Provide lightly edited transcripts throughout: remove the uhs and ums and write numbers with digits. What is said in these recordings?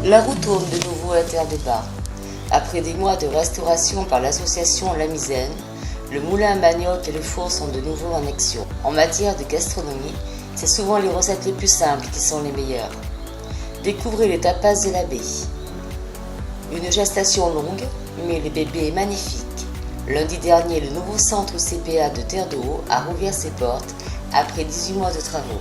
La route tourne de nouveau à Terre de Bar. Après des mois de restauration par l'association La Misaine, le moulin à manioc et le four sont de nouveau en action. En matière de gastronomie, c'est souvent les recettes les plus simples qui sont les meilleures. Découvrez les tapas de l'abbé. Une gestation longue, mais le bébé est magnifique. Lundi dernier, le nouveau centre CPA de Terre de Haut a rouvert ses portes après 18 mois de travaux.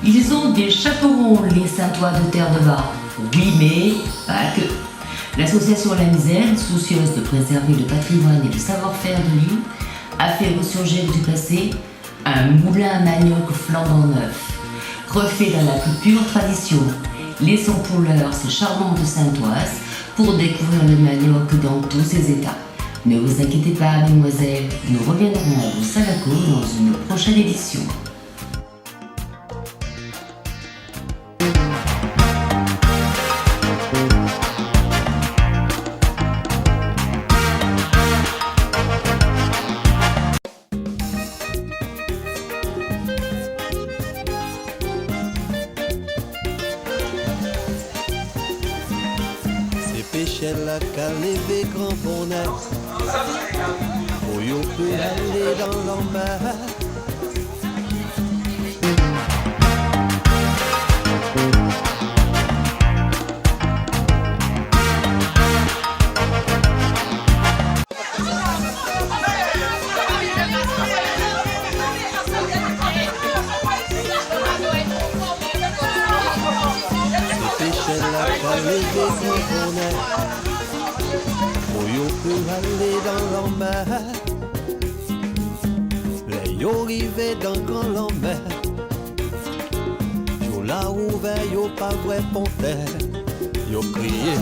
Ils ont des chaperons, les Saintois de Terre de Bar. Oui, mais pas que. L'association La Misaine, soucieuse de préserver le patrimoine et le savoir-faire de l'île, a fait ressurgir du passé un moulin à manioc flambant neuf. Refait dans la plus pure tradition. Laissons pour l'heure ces charmantes Saintoises pour découvrir le manioc dans tous ses états. Ne vous inquiétez pas, mesdemoiselles, nous reviendrons à vos salacos dans une prochaine édition. Péchelle qu'à lever grand bonheur, où yo peut aller dans l'enfer. Yo peut aller dans la mer. Les yo rivé dans grand la mer. Yo la ouvert, yo pas vrai ponter. Yo crié.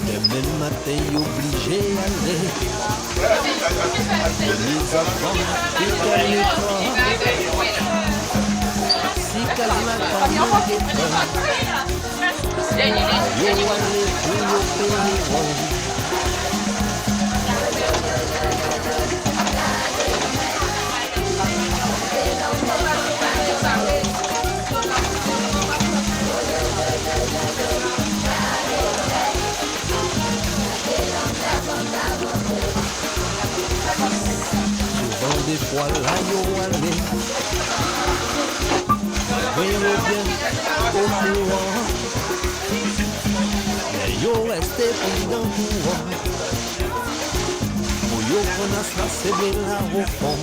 Demain matin, obligé d'aller. Les enfants, ils gagnent l'école. Si Kazma comme yo allez pour yo payer. Souvent des fois là yo allé. Voyez-le bien au courant. Mais yo resté pris dans le courant. Pour yo connasse la c'est là au fond.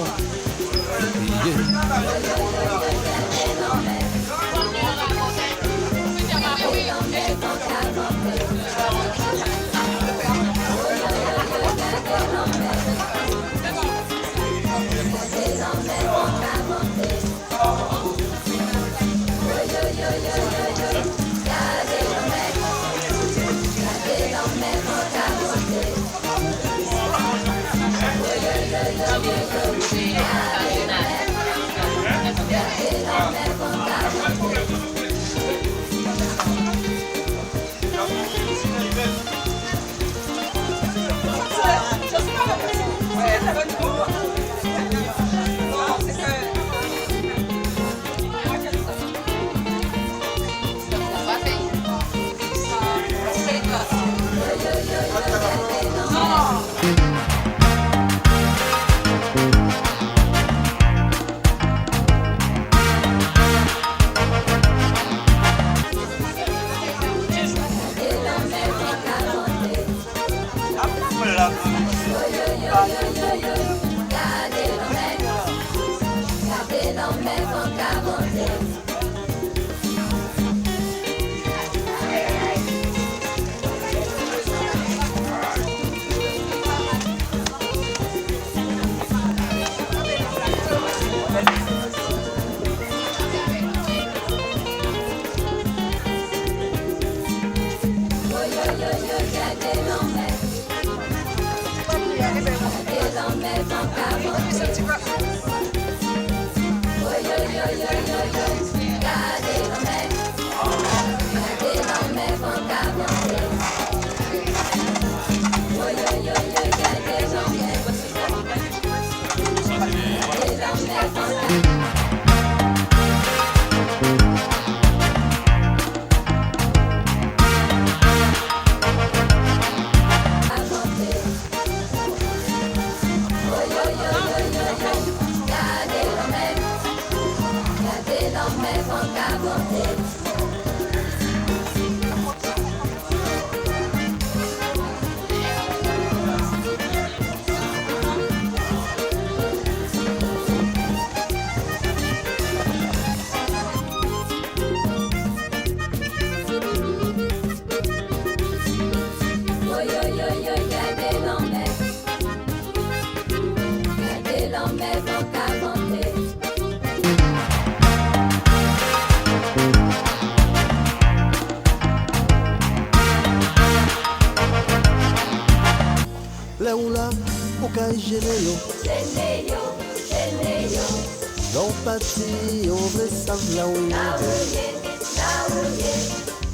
parti, on veut savoir où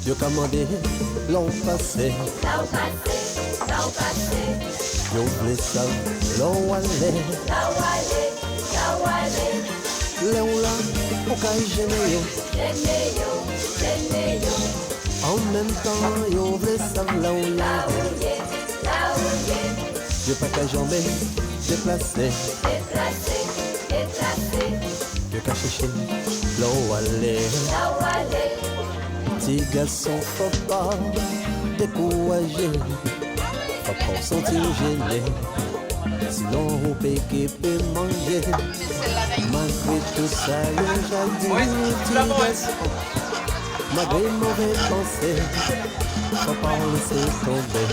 yo commandé l'on passé. Yo voulais savoir l'on allait. Léon là, au cas gêné yo. En même temps, yo voulais savoir où yo pas qu'à jamais déplacé. Yo qu'à chercher l'on allait. Petit garçon, faut pas décourager. Faut pas sentir gêné. Sinon, on peut qu'il manger. Malgré tout ça, j'ai dit, petit garçon. Malgré mauvais pensées, faut pas laisser tomber.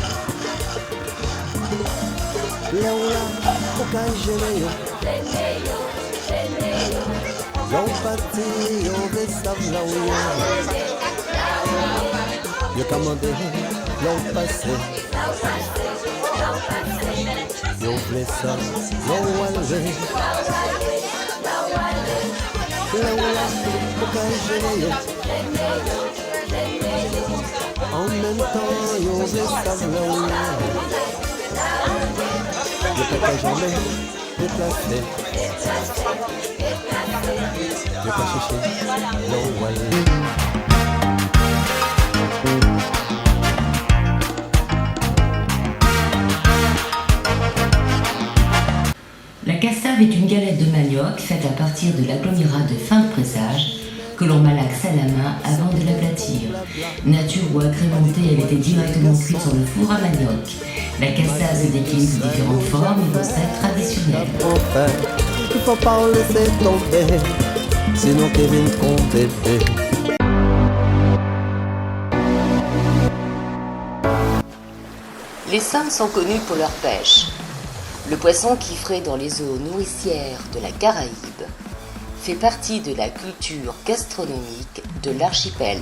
Là où là, au cas gêné, yo parti, on veut savoir où yo commandé, l'on passé. Yo voulais ça, l'on allait. Là où là, au cas gêné, en même temps, yo veut savoir où yo pas jamais déplacé. Yo pas cherché, l'on allait. La cassave est une galette de manioc faite à partir de l'agglomérat de fin de pressage que l'on malaxe à la main avant de l'aplatir. Nature ou agrémentée, elle était directement cuite sur le four à manioc. La cassave se décline sous différentes formes et recettes traditionnelles. Il faut pas laisser tomber, sinon Kevin compte bébé. Les Saintes sont connus pour leur pêche. Le poisson qui fraie dans les eaux nourricières de la Caraïbe fait partie de la culture gastronomique de l'archipel.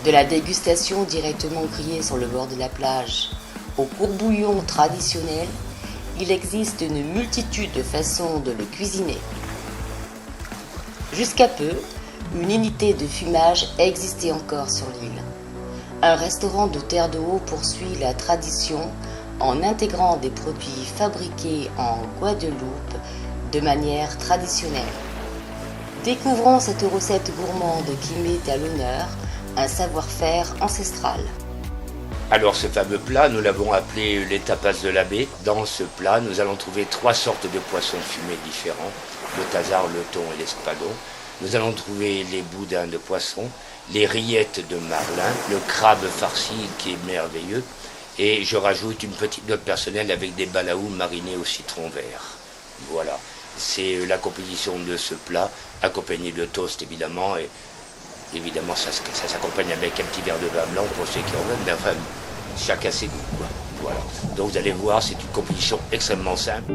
De la dégustation directement grillée sur le bord de la plage au courbouillon traditionnel, il existe une multitude de façons de le cuisiner. Jusqu'à peu, une unité de fumage existait encore sur l'île. Un restaurant de Terre de Haut poursuit la tradition en intégrant des produits fabriqués en Guadeloupe de manière traditionnelle. Découvrons cette recette gourmande qui met à l'honneur un savoir-faire ancestral. Alors ce fameux plat, nous l'avons appelé les tapas de la baie. Dans ce plat, nous allons trouver 3 sortes de poissons fumés différents, le tasard, le thon et l'espadon. Nous allons trouver les boudins de poisson, les rillettes de marlin, le crabe farci qui est merveilleux, et je rajoute une petite note personnelle avec des balaous marinés au citron vert. Voilà, c'est la composition de ce plat, accompagné de toast évidemment, et évidemment ça s'accompagne avec un petit verre de vin blanc pour ceux qui en veulent, mais enfin, chacun ses goûts, quoi. Voilà. Donc vous allez voir, c'est une composition extrêmement simple.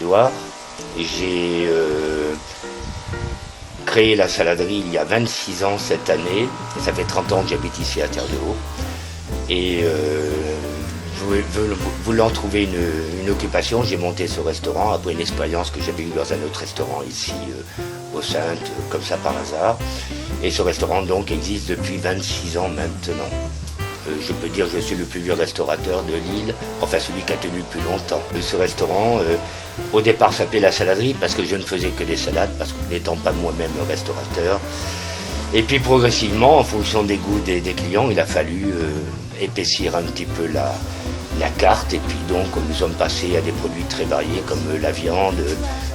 Édouard. J'ai créé la saladerie il y a 26 ans cette année. Et ça fait 30 ans que j'habite ici à Terre-de-Haut. Et voulant trouver une occupation, j'ai monté ce restaurant après une expérience que j'avais eue dans un autre restaurant ici au Saintes, comme ça par hasard. Et ce restaurant donc existe depuis 26 ans maintenant. Je peux dire que je suis le plus vieux restaurateur de l'île, enfin celui qui a tenu le plus longtemps. Ce restaurant, au départ, s'appelait la saladerie parce que je ne faisais que des salades, parce que n'étant pas moi-même restaurateur. Et puis progressivement, en fonction des goûts des clients, il a fallu épaissir un petit peu la carte. Et puis donc, nous sommes passés à des produits très variés comme la viande,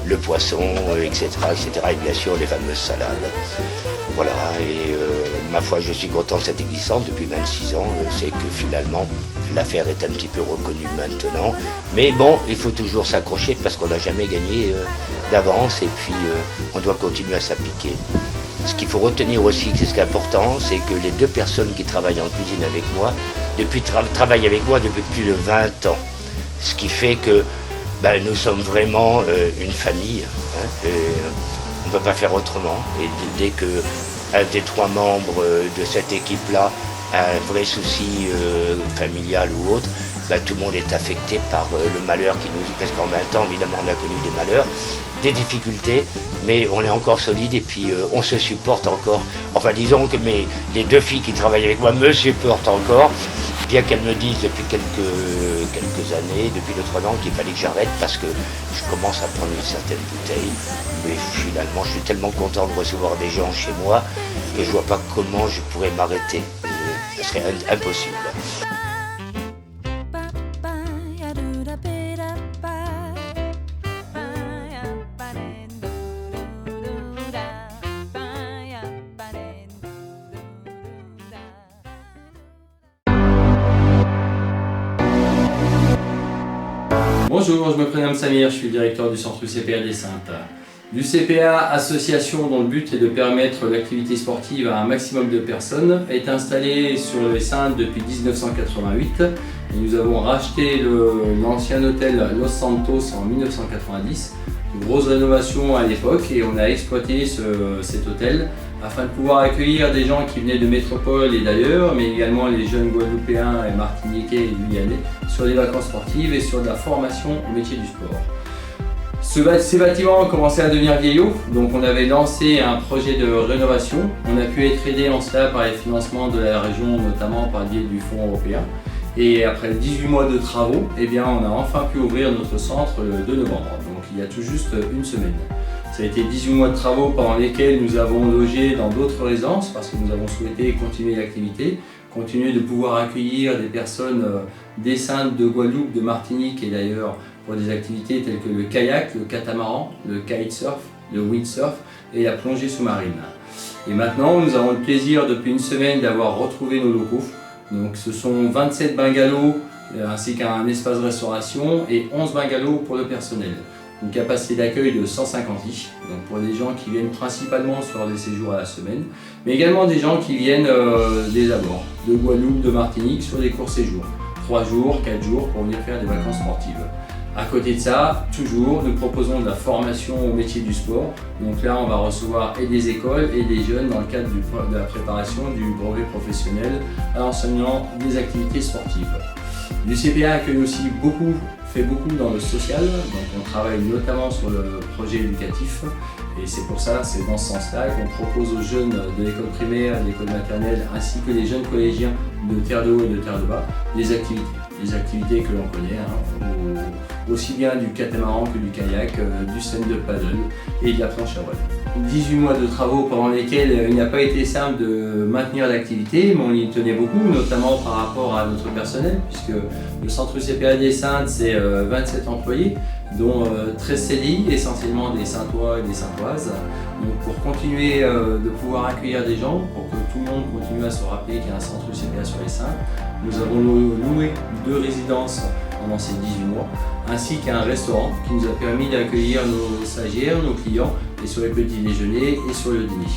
le poisson, etc., etc. Et bien sûr, les fameuses salades. Voilà, et ma foi, je suis content de cette existence depuis 26 ans. C'est que finalement, l'affaire est un petit peu reconnue maintenant. Mais bon, il faut toujours s'accrocher parce qu'on n'a jamais gagné d'avance et puis on doit continuer à s'appliquer. Ce qu'il faut retenir aussi, c'est ce qui est important, c'est que les deux personnes qui travaillent en cuisine avec moi, travaillent avec moi depuis plus de 20 ans. Ce qui fait que nous sommes vraiment une famille. Hein, on ne peut pas faire autrement. Et dès que un des trois membres de cette équipe-là a un vrai souci familial ou autre, tout le monde est affecté par le malheur qui nous... Parce qu'en même temps, évidemment, on a connu des malheurs, des difficultés, mais on est encore solide et puis on se supporte encore. Enfin, disons que les deux filles qui travaillent avec moi me supportent encore, bien qu'elles me disent depuis quelques années, depuis 2-3 ans, qu'il fallait que j'arrête parce que je commence à prendre une certaine bouteille. Mais finalement, je suis tellement content de recevoir des gens chez moi que je vois pas comment je pourrais m'arrêter. Ce serait impossible. Bonjour, je me prénomme Samir, je suis le directeur du centre UCPA des Saintes. L'UCPA, association dont le but est de permettre l'activité sportive à un maximum de personnes, est installée sur les Saintes depuis 1988 et nous avons racheté l'ancien hôtel Los Santos en 1990. Une grosse rénovation à l'époque et on a exploité cet hôtel afin de pouvoir accueillir des gens qui venaient de métropole et d'ailleurs, mais également les jeunes Guadeloupéens et Martiniquais et Guyanais sur des vacances sportives et sur de la formation au métier du sport. Ces bâtiments ont commencé à devenir vieillots, donc on avait lancé un projet de rénovation. On a pu être aidé en cela par les financements de la région, notamment par le biais du Fonds européen. Et après 18 mois de travaux, on a enfin pu ouvrir notre centre le 2 novembre, donc il y a tout juste une semaine. Ça a été 18 mois de travaux pendant lesquels nous avons logé dans d'autres résidences parce que nous avons souhaité continuer l'activité, continuer de pouvoir accueillir des personnes des Saintes, de Guadeloupe, de Martinique et d'ailleurs pour des activités telles que le kayak, le catamaran, le kitesurf, le windsurf et la plongée sous-marine. Et maintenant, nous avons le plaisir depuis une semaine d'avoir retrouvé nos locaux. Donc ce sont 27 bungalows ainsi qu'un espace de restauration et 11 bungalows pour le personnel. Une capacité d'accueil de 150 lits, donc pour des gens qui viennent principalement sur des séjours à la semaine, mais également des gens qui viennent des abords, de Guadeloupe, de Martinique, sur des courts séjours, 3 jours, 4 jours pour venir faire des vacances sportives. À côté de ça, toujours, nous proposons de la formation au métier du sport. Donc là, on va recevoir et des écoles et des jeunes dans le cadre de la préparation du brevet professionnel à l'enseignement des activités sportives. L'UCPA accueille aussi fait beaucoup dans le social, donc on travaille notamment sur le projet éducatif et c'est pour ça, c'est dans ce sens-là qu'on propose aux jeunes de l'école primaire, de l'école maternelle ainsi que les jeunes collégiens de Terre-de-Haut et de Terre-de-Bas des activités que l'on connaît, aussi bien du catamaran que du kayak, du stand de paddle et de la planche à voile. 18 mois de travaux pendant lesquels il n'a pas été simple de maintenir l'activité, mais on y tenait beaucoup, notamment par rapport à notre personnel, puisque le centre UCPA des Saintes, c'est 27 employés, dont 13 CDI, essentiellement des Saintois et des Saintoises. Donc pour continuer de pouvoir accueillir des gens, pour que tout le monde continue à se rappeler qu'il y a un centre UCPA sur les Saintes, nous avons loué 2 résidences pendant ces 18 mois, ainsi qu'un restaurant qui nous a permis d'accueillir nos stagiaires, nos clients, et sur les petits déjeuners et sur le dîner.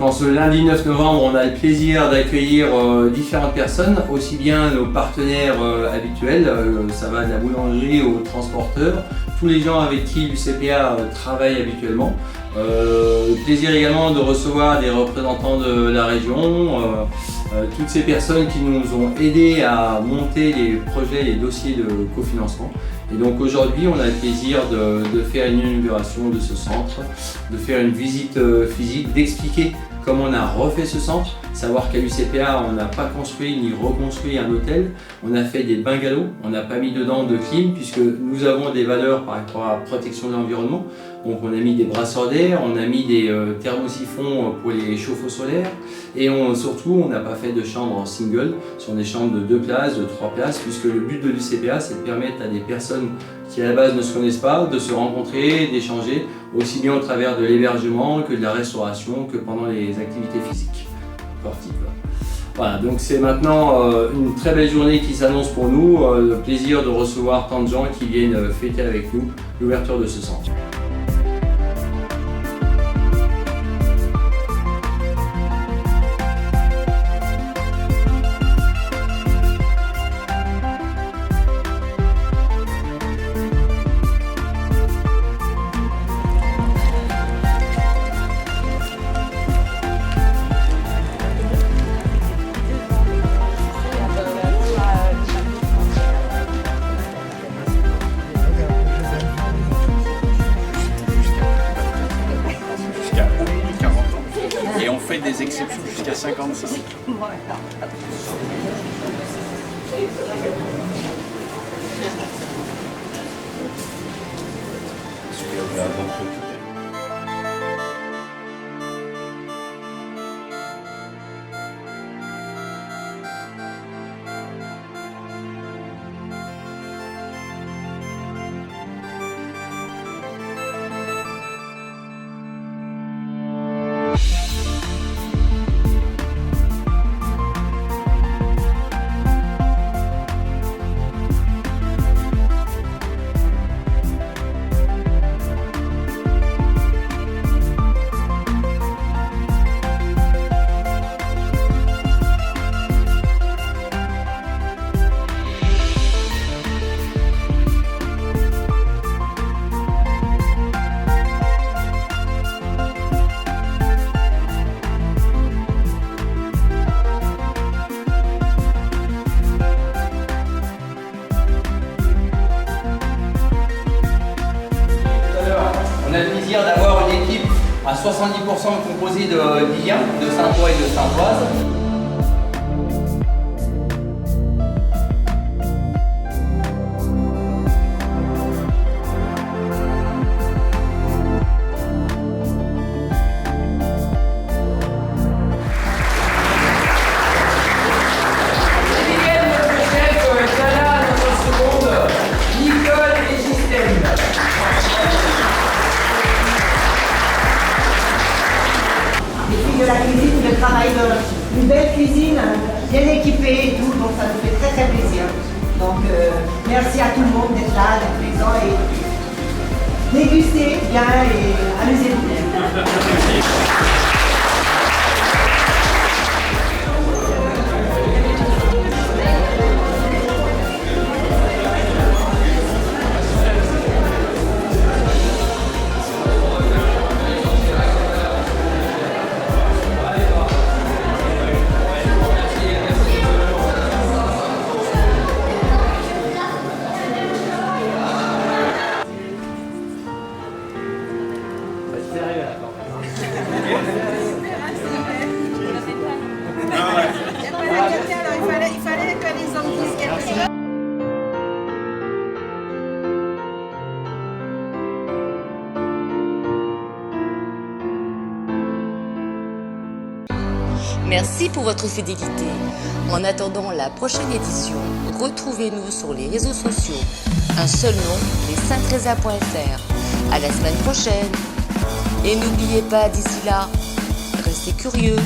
en ce lundi 9 novembre, on a le plaisir d'accueillir différentes personnes, aussi bien nos partenaires habituels, ça va de la boulangerie aux transporteurs, tous les gens avec qui l'UCPA travaille habituellement. Plaisir également de recevoir des représentants de la région, toutes ces personnes qui nous ont aidés à monter les projets, les dossiers de cofinancement. Et donc aujourd'hui, on a le plaisir de faire une inauguration de ce centre, de faire une visite physique, d'expliquer comment on a refait ce centre, savoir qu'à l'UCPA, on n'a pas construit ni reconstruit un hôtel, on a fait des bungalows, on n'a pas mis dedans de clim puisque nous avons des valeurs par rapport à la protection de l'environnement. Donc on a mis des brasseurs d'air, on a mis des thermosiphons pour les chauffe-eau solaires et surtout on n'a pas fait de chambres en single, ce sont des chambres de 2 places, de 3 places puisque le but de l'UCPA c'est de permettre à des personnes qui à la base ne se connaissent pas de se rencontrer, d'échanger aussi bien au travers de l'hébergement que de la restauration que pendant les activités physiques sportives. Voilà, donc c'est maintenant une très belle journée qui s'annonce pour nous, le plaisir de recevoir tant de gens qui viennent fêter avec nous l'ouverture de ce centre. Et on fait des exceptions jusqu'à 55. On a le plaisir d'avoir une équipe à 70% composée de Liliens, de Saint-Ouen et de Saint-Oise. De la cuisine, le travail d'une belle cuisine, bien équipée et tout, donc ça nous fait très très plaisir. Donc merci à tout le monde d'être là, d'être présent et déguster bien et amusez-vous. Il fallait que les hommes disent quelque chose. Merci pour votre fidélité. En attendant la prochaine édition, retrouvez-nous sur les réseaux sociaux. Un seul nom, les-saint-trésor.fr. À la semaine prochaine. Et n'oubliez pas d'ici là, restez curieux.